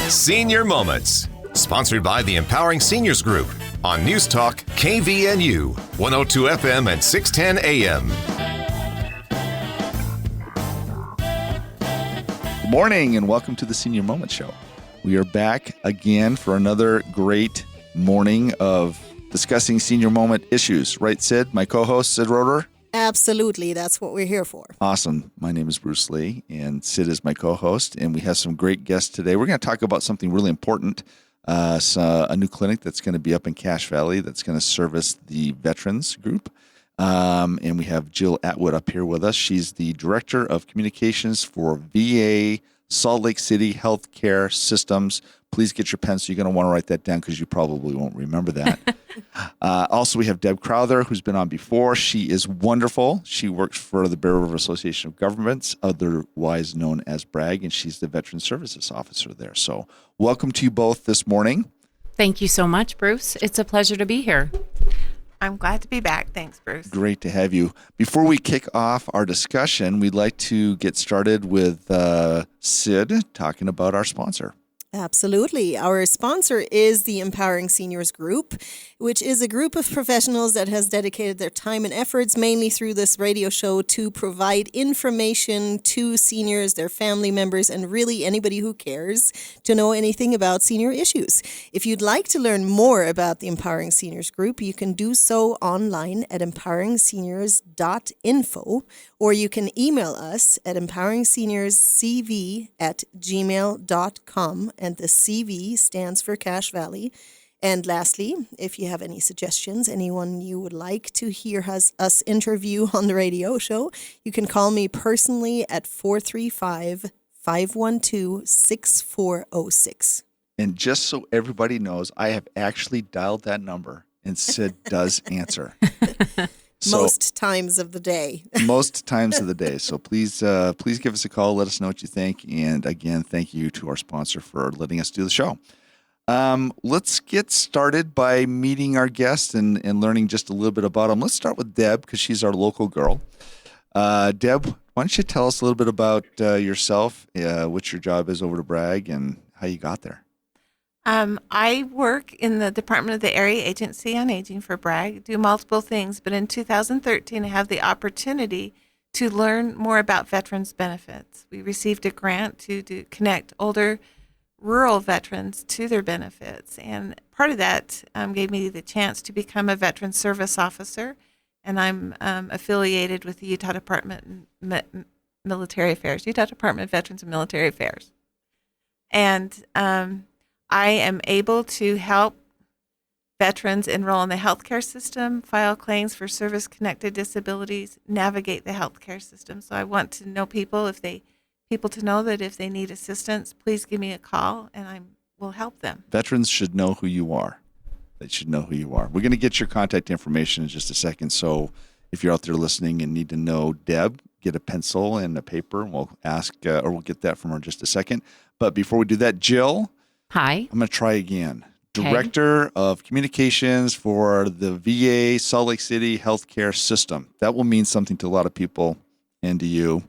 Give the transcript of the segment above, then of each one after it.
Senior Moments, sponsored by the Empowering Seniors Group on News Talk KVNU, 102 FM and 610 AM. Good morning and welcome to the Senior Moment Show. We are back again for another great morning of discussing senior moment issues. Right, Sid? My co-host, Sid Roeder? Absolutely. That's what we're here for. Awesome. My name is Bruce Lee, and Sid is my co-host, and we have some great guests today. We're going to talk about something really important, a new clinic that's going to be up in Cache Valley that's going to service the veterans group. And we have Jill Atwood up here with us. She's the Director of Communications for VA Salt Lake City Healthcare Systems. Please get your pen, so you're going to want to write that down because you probably won't remember that. Also, we have Deb Crowther, who's been on before. She is wonderful. She works for the Bear River Association of Governments, otherwise known as BRAG, and she's the Veteran Services Officer there. So welcome to you both this morning. Thank you so much, Bruce. It's a pleasure to be here. I'm glad to be back. Thanks, Bruce. Great to have you. Before we kick off our discussion, we'd like to get started with Sid talking about our sponsor. Absolutely. Our sponsor is the Empowering Seniors Group, which is a group of professionals that has dedicated their time and efforts mainly through this radio show to provide information to seniors, their family members, and really anybody who cares to know anything about senior issues. If you'd like to learn more about the Empowering Seniors Group, you can do so online at empoweringseniors.info, or you can email us at empoweringseniorscv@gmail.com. And the CV stands for Cache Valley. And lastly, if you have any suggestions, anyone you would like to hear us interview on the radio show, you can call me personally at 435-512-6406. And just so everybody knows, I have actually dialed that number, and Sid does answer. Most times of the day. Most times of the day. So please give us a call. Let us know what you think. And again, thank you to our sponsor for letting us do the show. Let's get started by meeting our guests and learning just a little bit about them. Let's start with Deb because she's our local girl. Deb, why don't you tell us a little bit about yourself, what your job is over to BRAG, and how you got there? I work in the Department of the Area Agency on Aging for BRAG, do multiple things, but in 2013 I have the opportunity to learn more about veterans benefits. We received a grant to connect older rural veterans to their benefits, and part of that gave me the chance to become a veteran service officer, and I'm affiliated with the Utah Department of Military Affairs, Utah Department of Veterans and Military Affairs. And I am able to help veterans enroll in the healthcare system, file claims for service-connected disabilities, navigate the healthcare system. So I want to know people to know that if they need assistance, please give me a call and I will help them. Veterans should know who you are. They should know who you are. We're going to get your contact information in just a second. So if you're out there listening and need to know Deb, get a pencil and a paper, and we'll ask, or we'll get that from her in just a second. But before we do that, Jill. Hi. I'm going to try again. Okay. Director of Communications for the VA Salt Lake City Healthcare System. That will mean something to a lot of people and to you.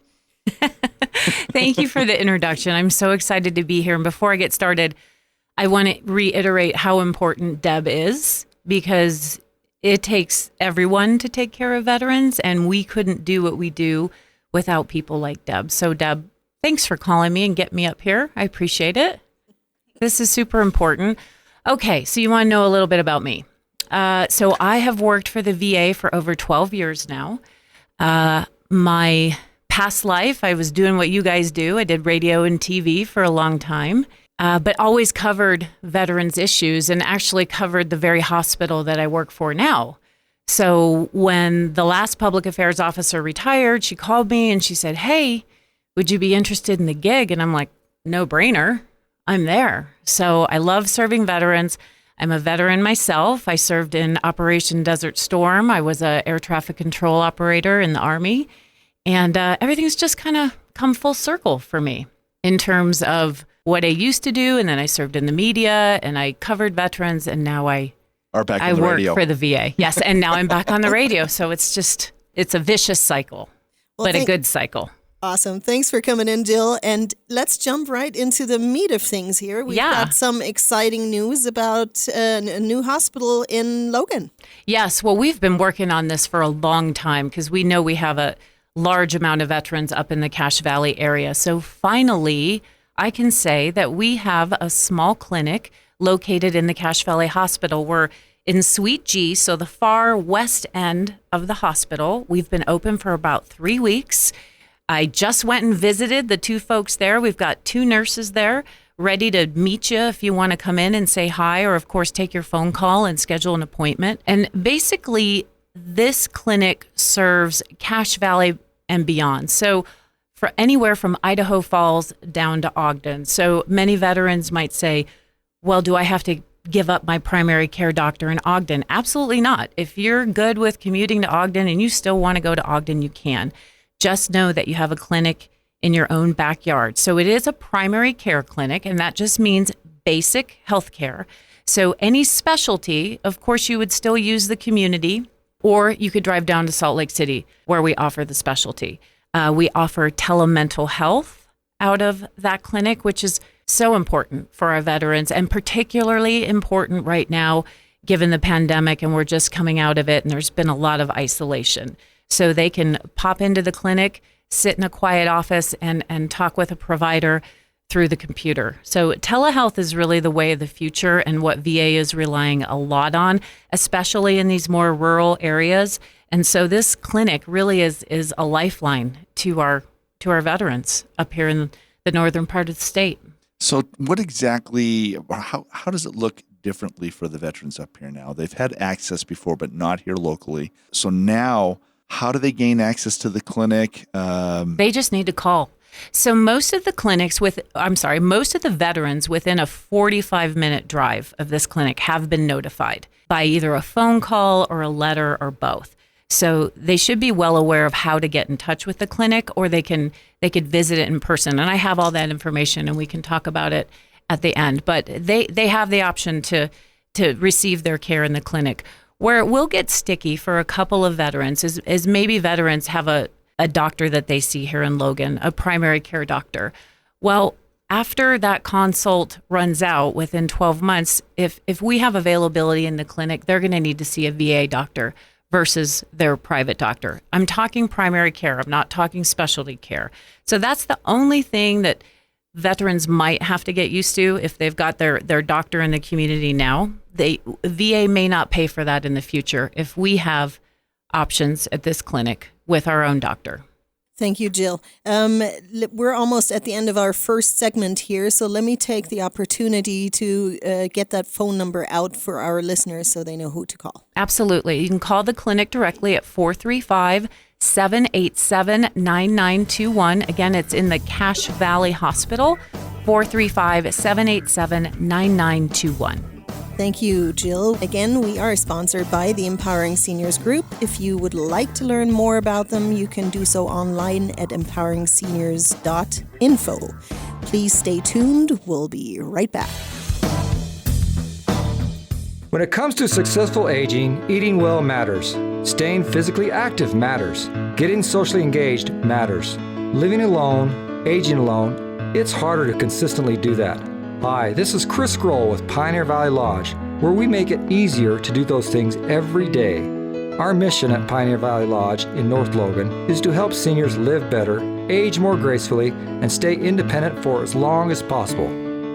Thank you for the introduction. I'm so excited to be here. And before I get started, I want to reiterate how important Deb is, because it takes everyone to take care of veterans, and we couldn't do what we do without people like Deb. So Deb, thanks for calling me and getting me up here. I appreciate it. This is super important. Okay, so you want to know a little bit about me. So I have worked for the VA for over 12 years now. My past life, I was doing what you guys do. I did radio and TV for a long time, but always covered veterans issues and actually covered the very hospital that I work for now. So when the last public affairs officer retired, she called me and she said, "Hey, would you be interested in the gig?" And I'm like, no brainer. I'm there. So I love serving veterans. I'm a veteran myself. I served in Operation Desert Storm. I was an air traffic control operator in the Army. And everything's just kind of come full circle for me in terms of what I used to do. And then I served in the media and I covered veterans. And now I work for the VA. Yes. And now I'm back on the radio. So it's a vicious cycle, but a good cycle. Awesome. Thanks for coming in, Jill. And let's jump right into the meat of things here. We've got some exciting news about a new hospital in Logan. Yes. Well, we've been working on this for a long time because we know we have a large amount of veterans up in the Cache Valley area. So finally, I can say that we have a small clinic located in the Cache Valley Hospital. We're in Suite G, so the far west end of the hospital. We've been open for about 3 weeks. I just went and visited the two folks there. We've got 2 nurses there ready to meet you if you want to come in and say hi, or of course take your phone call and schedule an appointment. And basically, this clinic serves Cache Valley and beyond. So for anywhere from Idaho Falls down to Ogden. So many veterans might say, well, do I have to give up my primary care doctor in Ogden? Absolutely not. If you're good with commuting to Ogden and you still want to go to Ogden, you can. Just know that you have a clinic in your own backyard. So it is a primary care clinic, and that just means basic health care. So any specialty, of course, you would still use the community, or you could drive down to Salt Lake City where we offer the specialty. We offer telemental health out of that clinic, which is so important for our veterans, and particularly important right now, given the pandemic, and we're just coming out of it, and there's been a lot of isolation. So they can pop into the clinic, sit in a quiet office, and talk with a provider through the computer. So telehealth is really the way of the future and what VA is relying a lot on, especially in these more rural areas. And so this clinic really is a lifeline to our veterans up here in the northern part of the state. So what exactly, how does it look differently for the veterans up here now? They've had access before, but not here locally. So now, how do they gain access to the clinic? They just need to call. So most of the veterans within a 45-minute drive of this clinic have been notified by either a phone call or a letter or both. So they should be well aware of how to get in touch with the clinic, or they could visit it in person. And I have all that information, and we can talk about it at the end. But they have the option to receive their care in the clinic. Where it will get sticky for a couple of veterans is maybe veterans have a doctor that they see here in Logan, a primary care doctor. Well, after that consult runs out within 12 months, if we have availability in the clinic, they're going to need to see a VA doctor versus their private doctor. I'm talking primary care. I'm not talking specialty care. So that's the only thing that veterans might have to get used to if they've got their doctor in the community now. VA may not pay for that in the future if we have options at this clinic with our own doctor. Thank you, Jill. We're almost at the end of our first segment here, so let me take the opportunity to get that phone number out for our listeners so they know who to call. Absolutely. You can call the clinic directly at 435-787-9921. Again, it's in the Cache Valley Hospital, 435-787-9921. Thank you, Jill. Again, we are sponsored by the Empowering Seniors Group. If you would like to learn more about them, you can do so online at empoweringseniors.info. Please stay tuned. We'll be right back. When it comes to successful aging, eating well matters. Staying physically active matters. Getting socially engaged matters. Living alone, aging alone, it's harder to consistently do that. Hi, this is Chris Grohl with Pioneer Valley Lodge, where we make it easier to do those things every day. Our mission at Pioneer Valley Lodge in North Logan is to help seniors live better, age more gracefully, and stay independent for as long as possible.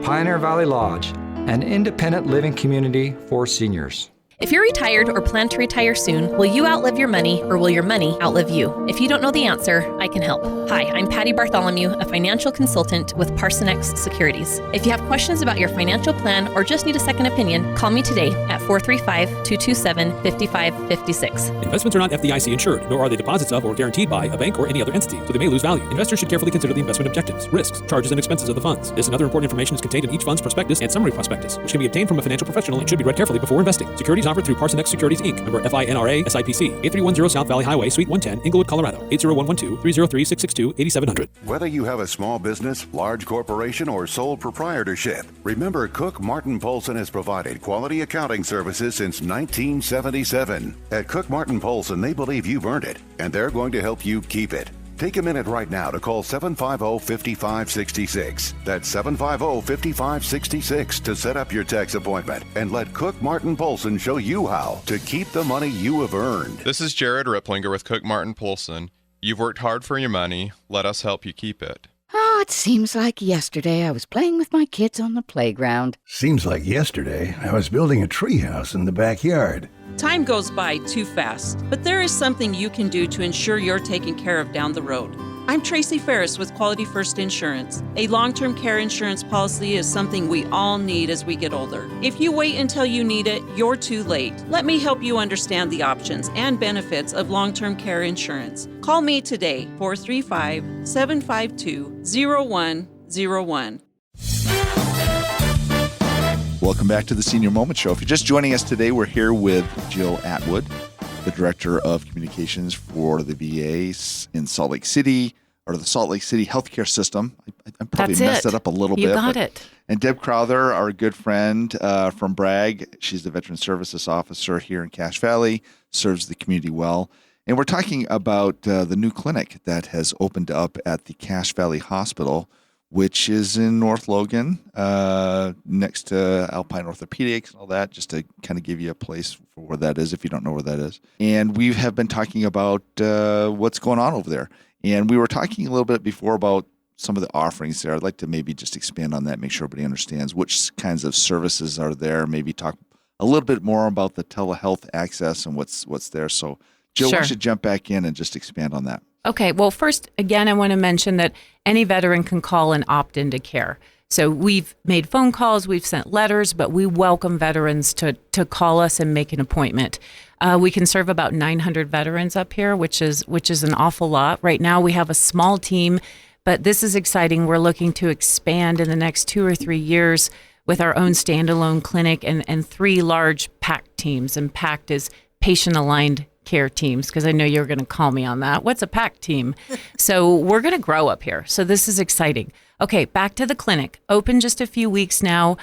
Pioneer Valley Lodge, an independent living community for seniors. If you're retired or plan to retire soon, will you outlive your money or will your money outlive you? If you don't know the answer, I can help. Hi, I'm Patty Bartholomew, a financial consultant with Parsonex Securities. If you have questions about your financial plan or just need a second opinion, call me today at 435-227-5556. Investments are not FDIC insured, nor are they deposits of or guaranteed by a bank or any other entity, so they may lose value. Investors should carefully consider the investment objectives, risks, charges, and expenses of the funds. This and other important information is contained in each fund's prospectus and summary prospectus, which can be obtained from a financial professional and should be read carefully before investing. Securities offered through Parsonex Securities, Inc., member FINRA, SIPC, 8310 South Valley Highway, Suite 110, Inglewood, Colorado, 80112-303-662-8700. Whether you have a small business, large corporation, or sole proprietorship, remember Cook Martin Polson has provided quality accounting services since 1977. At Cook Martin Polson, they believe you've earned it, and they're going to help you keep it. Take a minute right now to call 750-5566. That's 750-5566 to set up your tax appointment and let Cook Martin Polson show you how to keep the money you have earned. This is Jared Ripplinger with Cook Martin Polson. You've worked hard for your money. Let us help you keep it. Oh, it seems like yesterday I was playing with my kids on the playground. Seems like yesterday I was building a treehouse in the backyard. Time goes by too fast, but there is something you can do to ensure you're taken care of down the road. I'm Tracy Ferris with Quality First Insurance. A long-term care insurance policy is something we all need as we get older. If you wait until you need it, you're too late. Let me help you understand the options and benefits of long-term care insurance. Call me today, 435-752-0101. Welcome back to the Senior Moment Show. If you're just joining us today, we're here with Jill Atwood, the Director of Communications for the VA in Salt Lake City, or the Salt Lake City Healthcare System. I probably messed that up a little bit. You got it. And Deb Crowther, our good friend from Bragg. She's the Veteran Services Officer here in Cache Valley, serves the community well. And we're talking about the new clinic that has opened up at the Cache Valley Hospital, which is in North Logan, next to Alpine Orthopedics and all that, just to kind of give you a place for where that is if you don't know where that is. And we have been talking about what's going on over there. And we were talking a little bit before about some of the offerings there. I'd like to maybe just expand on that, make sure everybody understands which kinds of services are there, maybe talk a little bit more about the telehealth access and what's there. So, Jill, why don't you jump back in and just expand on that? Okay. Well, first, again, I want to mention that any veteran can call and opt into care. So we've made phone calls, we've sent letters, but we welcome veterans to call us and make an appointment. We can serve about 900 veterans up here, which is an awful lot. Right now, we have a small team, but this is exciting. We're looking to expand in the next 2 or 3 years with our own standalone clinic and 3 large PACT teams. And PACT is patient-aligned care teams, because I know you're going to call me on that. What's a PACT team? So we're going to grow up here. So this is exciting. Okay, back to the clinic. Open just a few weeks now.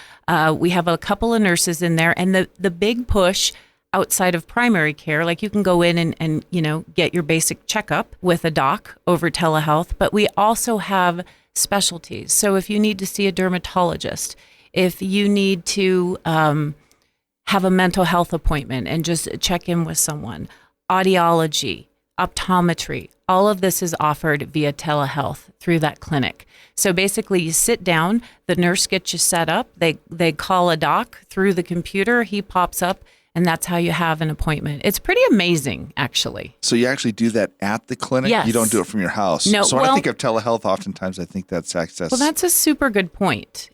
We have a couple of nurses in there. And the big push outside of primary care, like you can go in and get your basic checkup with a doc over telehealth, but we also have specialties. So if you need to see a dermatologist, if you need to have a mental health appointment and just check in with someone, audiology, optometry, all of this is offered via telehealth through that clinic. So basically you sit down, the nurse gets you set up, they call a doc through the computer, he pops up, and that's how you have an appointment. It's pretty amazing, actually. So you actually do that at the clinic? Yes. You don't do it from your house? No. So when I think of telehealth, oftentimes I think that's access. Well, that's a super good point.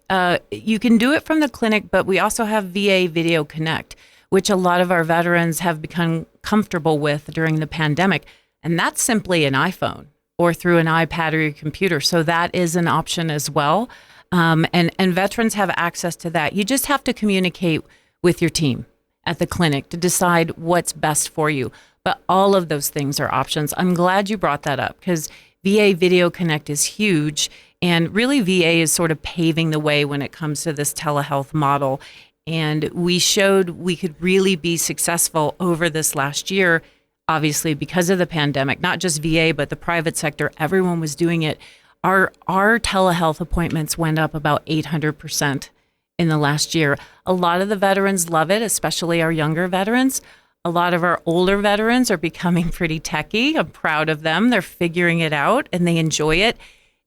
You can do it from the clinic, but we also have VA Video Connect, which a lot of our veterans have become comfortable with during the pandemic. And that's simply an iPhone or through an iPad or your computer. So that is an option as well. And veterans have access to that. You just have to communicate with your team at the clinic to decide what's best for you. But all of those things are options. I'm glad you brought that up, because VA Video Connect is huge. And really, VA is sort of paving the way when it comes to this telehealth model. And we showed we could really be successful over this last year, obviously, because of the pandemic. Not just VA, but the private sector. Everyone was doing it. Our telehealth appointments went up about 800% in the last year. A lot of the veterans love it, especially our younger veterans. A lot of our older veterans are becoming pretty techie. I'm proud of them. They're figuring it out and they enjoy it.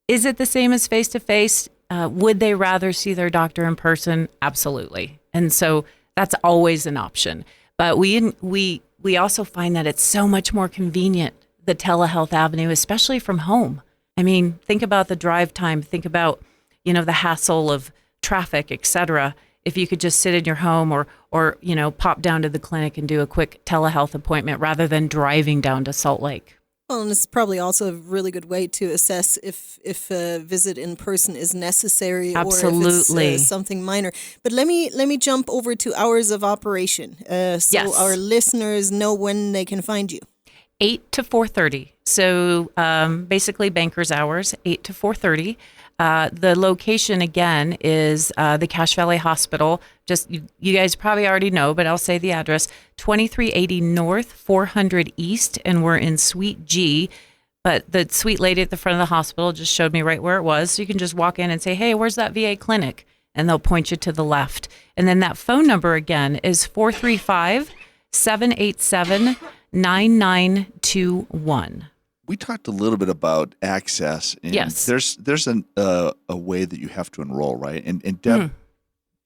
Is it the same as face-to-face? Would they rather see their doctor in person? Absolutely. And so that's always an option. But we also find that it's so much more convenient, the telehealth avenue, especially from home. I mean, think about the drive time. Think about, the hassle of traffic, et cetera. If you could just sit in your home or pop down to the clinic and do a quick telehealth appointment rather than driving down to Salt Lake. Well, and it's probably also a really good way to assess if a visit in person is necessary Absolutely. or if it's something minor. But let me jump over to hours of operation, so our listeners know when they can find you. 8 to 4:30. So basically banker's hours, 8 to 4:30. The location, again, is the Cache Valley Hospital. Just you guys probably already know, but I'll say the address, 2380 North, 400 East, and we're in Suite G. But the sweet lady at the front of the hospital just showed me right where it was. So you can just walk in and say, hey, where's that VA clinic? And they'll point you to the left. And then that phone number again is 435-787-9921. We talked a little bit about access. And yes. There's a way that you have to enroll, right? And Deb,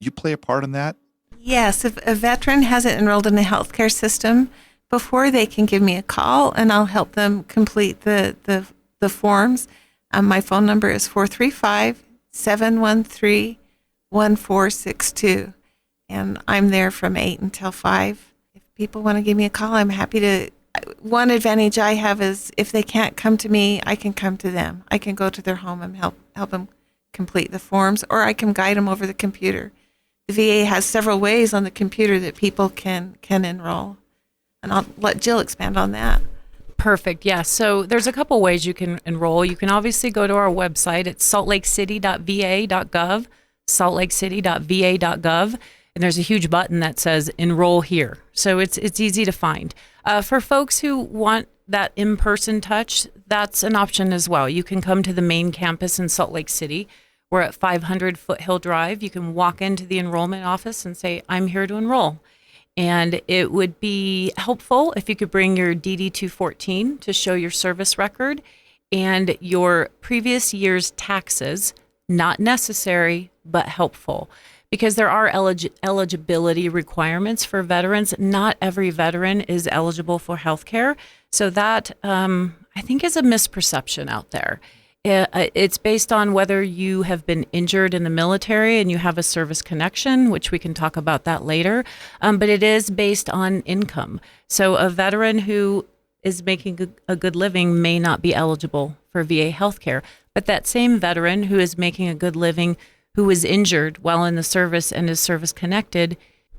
you play a part in that? Yes. If a veteran hasn't enrolled in the healthcare system before, they can give me a call and I'll help them complete the forms. My phone number is 435-713-1462. And I'm there from 8 until 5. If people want to give me a call, I'm happy to. One advantage I have is if they can't come to me, I can come to them. I can go to their home and help them complete the forms, or I can guide them over the computer. The VA has several ways on the computer that people can enroll. And I'll let Jill expand on that. Perfect. Yeah. So there's a couple ways you can enroll. You can obviously go to our website. It's saltlakecity.va.gov, saltlakecity.va.gov. And there's a huge button that says enroll here. So it's easy to find. For folks who want that in-person touch, that's an option as well. You can come to the main campus in Salt Lake City. We're at 500 Foothill Drive. You can walk into the enrollment office and say, I'm here to enroll. And it would be helpful if you could bring your DD-214 to show your service record and your previous year's taxes. Not necessary, but helpful. Because there are eligibility requirements for veterans. Not every veteran is eligible for health care. So that, I think, is a misperception out there. It's based on whether you have been injured in the military and you have a service connection, which we can talk about that later. But it is based on income. So a veteran who is making a good living may not be eligible for VA health care. But that same veteran who is making a good living, who was injured while in the service and is service connected,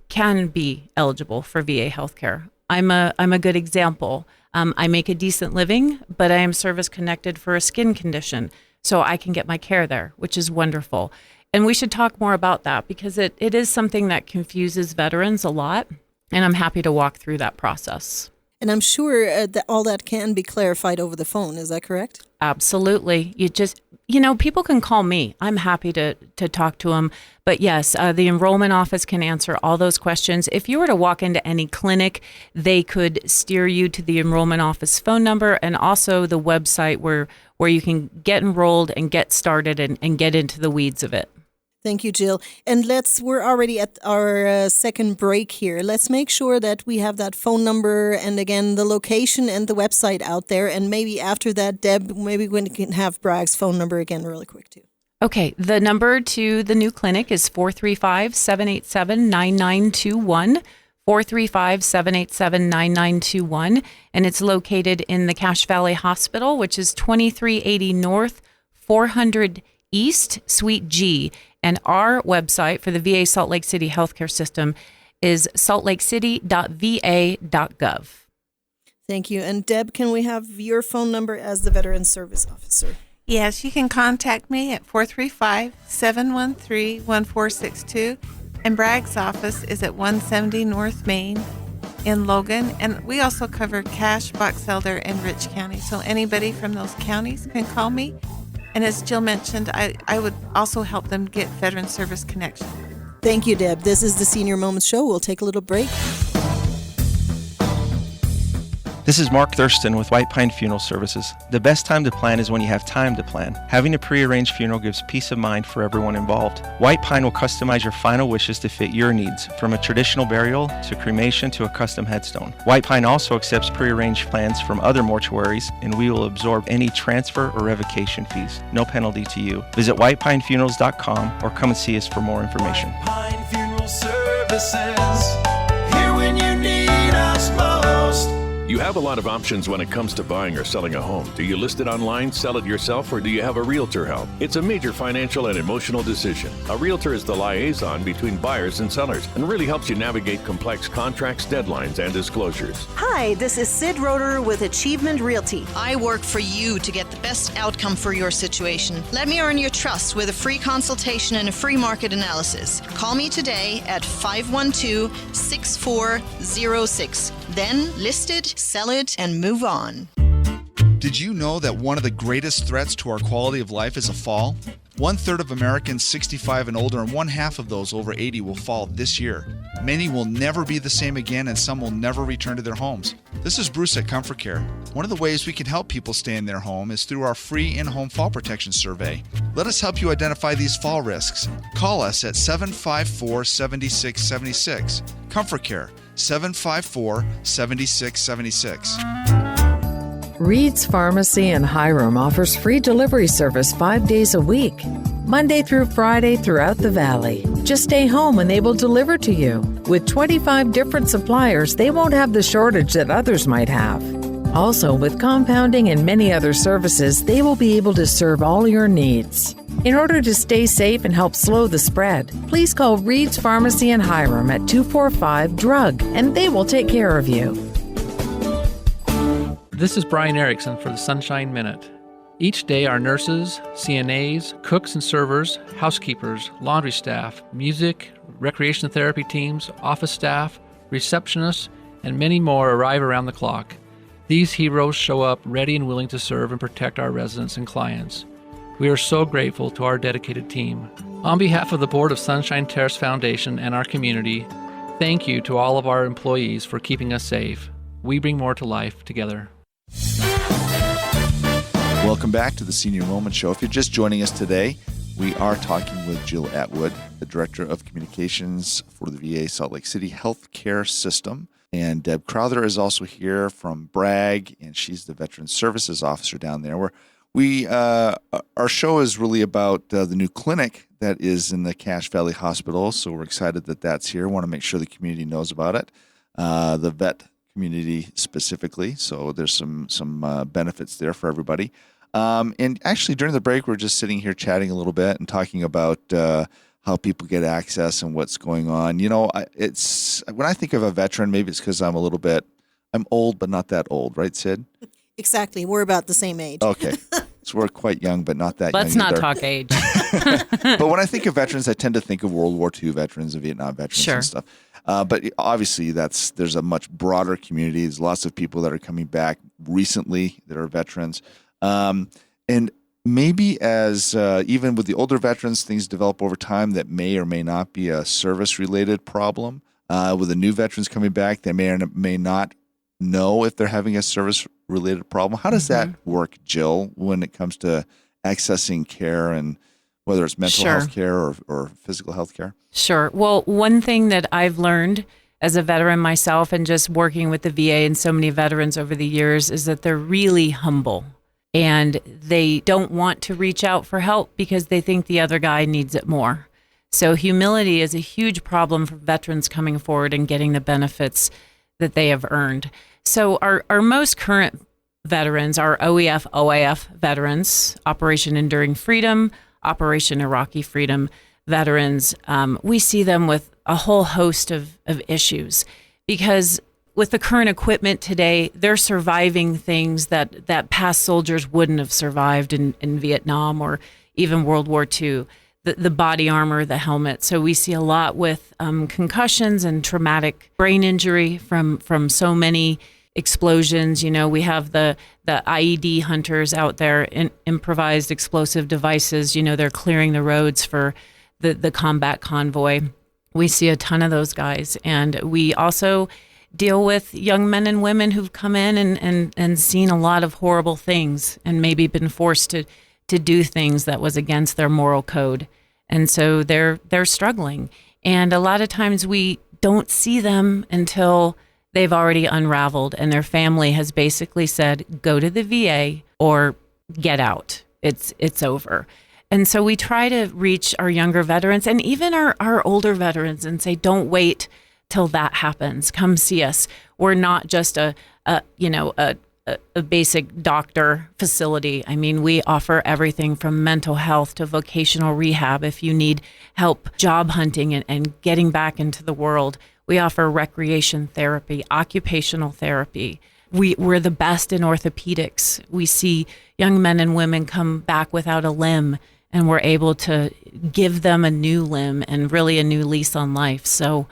can be eligible for VA healthcare. I'm a good example. I make a decent living, but I am service connected for a skin condition, so I can get my care there, which is wonderful. And we should talk more about that because it is something that confuses veterans a lot, and I'm happy to walk through that process. And I'm sure that all that can be clarified over the phone. Is that correct? Absolutely. People can call me. I'm happy to talk to them. But yes, the enrollment office can answer all those questions. If you were to walk into any clinic, they could steer you to the enrollment office phone number and also the website where you can get enrolled and get started and get into the weeds of it. Thank you, Jill. And we're already at our second break here. Let's make sure that we have that phone number and, again, the location and the website out there. And maybe after that, Deb, maybe we can have Bragg's phone number again really quick, too. Okay. The number to the new clinic is 435-787-9921, 435-787-9921. And it's located in the Cache Valley Hospital, which is 2380 North, 400 East, Suite G. And our website for the VA Salt Lake City Healthcare System is saltlakecity.va.gov. Thank you. And Deb, can we have your phone number as the Veteran Service Officer? Yes, you can contact me at 435-713-1462. And Bragg's office is at 170 North Main in Logan. And we also cover Cache, Box Elder, and Rich County. So anybody from those counties can call me. And as Jill mentioned, I would also help them get Veteran Service Connection. Thank you, Deb. This is the Senior Moments Show. We'll take a little break. This is Mark Thurston with White Pine Funeral Services. The best time to plan is when you have time to plan. Having a prearranged funeral gives peace of mind for everyone involved. White Pine will customize your final wishes to fit your needs, from a traditional burial to cremation to a custom headstone. White Pine also accepts prearranged plans from other mortuaries, and we will absorb any transfer or revocation fees. No penalty to you. Visit whitepinefunerals.com or come and see us for more information. White Pine Funeral Services, here when you need us most. You have a lot of options when it comes to buying or selling a home. Do you list it online, sell it yourself, or do you have a realtor help? It's a major financial and emotional decision. A realtor is the liaison between buyers and sellers and really helps you navigate complex contracts, deadlines, and disclosures. Hi, this is Sid Roeder with Achievement Realty. I work for you to get the best outcome for your situation. Let me earn your trust with a free consultation and a free market analysis. Call me today at 512-6406. Then list it, sell it, and move on. Did you know that one of the greatest threats to our quality of life is a fall? 1/3 of Americans 65 and older, and 1/2 of those over 80 will fall this year. Many will never be the same again, and some will never return to their homes. This is Bruce at Comfort Care. One of the ways we can help people stay in their home is through our free in-home fall protection survey. Let us help you identify these fall risks. Call us at 754-7676. Comfort Care, 754-7676. Reed's Pharmacy in Hiram offers free delivery service 5 days a week, Monday through Friday throughout the valley. Just stay home and they will deliver to you. With 25 different suppliers, they won't have the shortage that others might have. Also, with compounding and many other services, they will be able to serve all your needs. In order to stay safe and help slow the spread, please call Reed's Pharmacy in Hiram at 245-DRUG and they will take care of you. This is Brian Erickson for the Sunshine Minute. Each day, our nurses, CNAs, cooks and servers, housekeepers, laundry staff, music, recreation therapy teams, office staff, receptionists, and many more arrive around the clock. These heroes show up ready and willing to serve and protect our residents and clients. We are so grateful to our dedicated team. On behalf of the Board of Sunshine Terrace Foundation and our community, thank you to all of our employees for keeping us safe. We bring more to life together. Welcome back to the Senior Moment Show. If you're just joining us today, we are talking with Jill Atwood, the Director of Communications for the VA Salt Lake City Healthcare System. And Deb Crowther is also here from Bragg, and she's the Veteran Services Officer down there. Our show is really about the new clinic that is in the Cache Valley Hospital, so we're excited that that's here. Want to make sure the community knows about it. The vet community specifically, so there's some benefits there for everybody. And actually, during the break, we're just sitting here chatting a little bit and talking about how people get access and what's going on. You know, it's when I think of a veteran, maybe it's because I'm old, but not that old, right, Sid? Exactly. We're about the same age. Okay. So we're quite young, but not that Let's young. Let's not talk age. But when I think of veterans, I tend to think of World War II veterans and Vietnam veterans and stuff. But obviously, there's a much broader community. There's lots of people that are coming back recently that are veterans. And maybe as even with the older veterans, things develop over time that may or may not be a service-related problem. With the new veterans coming back, they may or may not know if they're having a service-related problem. How does that work, Jill, when it comes to accessing care and whether it's mental health care or physical health care? Sure. Well, one thing that I've learned as a veteran myself and just working with the VA and so many veterans over the years is that they're really humble and they don't want to reach out for help because they think the other guy needs it more. So humility is a huge problem for veterans coming forward and getting the benefits that they have earned. So our most current veterans are OEF, OAF veterans, Operation Enduring Freedom, Operation Iraqi Freedom veterans. We see them with a whole host of issues because with the current equipment today, they're surviving things that past soldiers wouldn't have survived in Vietnam or even World War II. The body armor, the helmet. So we see a lot with concussions and traumatic brain injury from so many explosions. You know, we have the IED hunters out there, improvised explosive devices. You know, they're clearing the roads for the combat convoy. We see a ton of those guys. And we also deal with young men and women who've come in and seen a lot of horrible things and maybe been forced to do things that was against their moral code. And so they're struggling. And a lot of times we don't see them until they've already unraveled and their family has basically said, go to the VA or get out. It's over. And so we try to reach our younger veterans and even our older veterans and say, don't wait till that happens. Come see us. We're not just a basic doctor facility. I mean, we offer everything from mental health to vocational rehab. If you need help job hunting and getting back into the world, we offer recreation therapy, occupational therapy. We're the best in orthopedics. We see young men and women come back without a limb, and we're able to give them a new limb and really a new lease on life. So,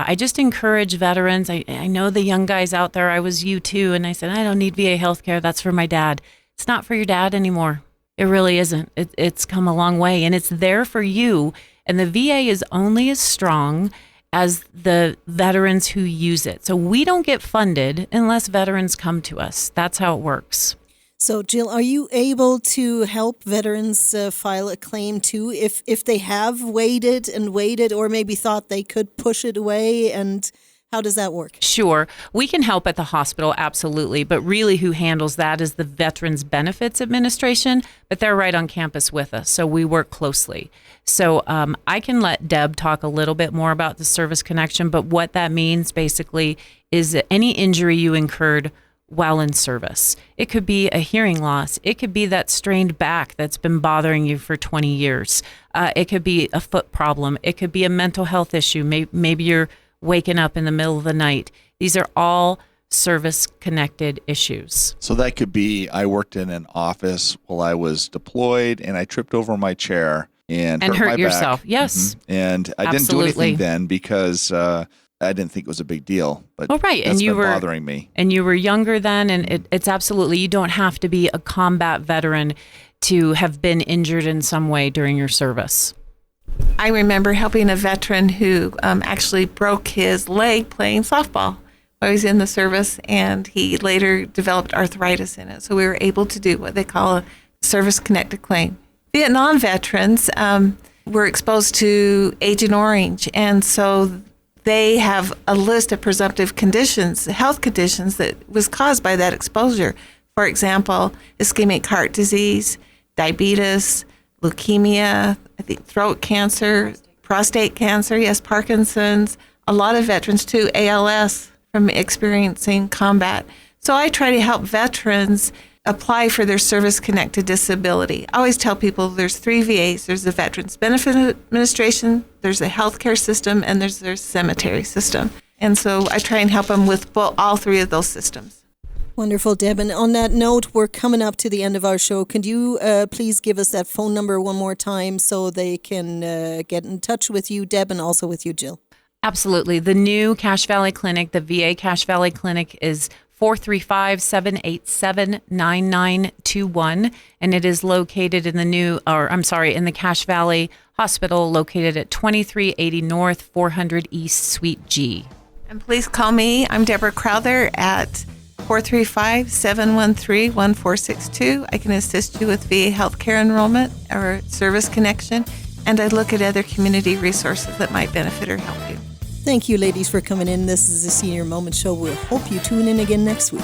I just encourage veterans. I know the young guys out there, I was you too, and I said, I don't need VA healthcare. That's for my dad. It's not for your dad anymore. It really isn't. It's come a long way, and it's there for you. And the VA is only as strong as the veterans who use it. So we don't get funded unless veterans come to us. That's how it works. So, Jill, are you able to help veterans file a claim too if they have waited or maybe thought they could push it away? And how does that work? Sure. We can help at the hospital, absolutely. But really who handles that is the Veterans Benefits Administration, but they're right on campus with us. So we work closely. So I can let Deb talk a little bit more about the service connection, but what that means basically is that any injury you incurred while in service. It could be a hearing loss. It could be that strained back that's been bothering you for 20 years. It could be a foot problem. It could be a mental health issue. Maybe you're waking up in the middle of the night. These are all service-connected issues. So that could be, I worked in an office while I was deployed, and I tripped over my chair and hurt my yourself. back. Yes. Mm-hmm. And I didn't do anything then because I didn't think it was a big deal, but right. that's been bothering me. And you were younger then, and it's absolutely, you don't have to be a combat veteran to have been injured in some way during your service. I remember helping a veteran who actually broke his leg playing softball while he was in the service, and he later developed arthritis in it. So we were able to do what they call a service-connected claim. Vietnam veterans were exposed to Agent Orange, and so they have a list of presumptive conditions, health conditions that was caused by that exposure. For example, ischemic heart disease, diabetes, leukemia, I think throat cancer, prostate cancer, yes, Parkinson's, a lot of veterans too, ALS from experiencing combat. So I try to help veterans apply for their service-connected disability. I always tell people there's 3 VAs. There's the Veterans Benefit Administration, there's the healthcare system, and there's their cemetery system. And so I try and help them with all 3 of those systems. Wonderful, Deb. And on that note, we're coming up to the end of our show. Can you please give us that phone number one more time so they can get in touch with you, Deb, and also with you, Jill? Absolutely. The new Cache Valley Clinic, the VA Cache Valley Clinic, is 435-787-9921, and it is located in the Cache Valley Hospital, located at 2380 North, 400 East, Suite G. And please call me. I'm Deborah Crowther at 435-713-1462. I can assist you with VA healthcare enrollment or service connection, and I look at other community resources that might benefit or help you. Thank you, ladies, for coming in. This is the Senior Moment Show. We'll hope you tune in again next week.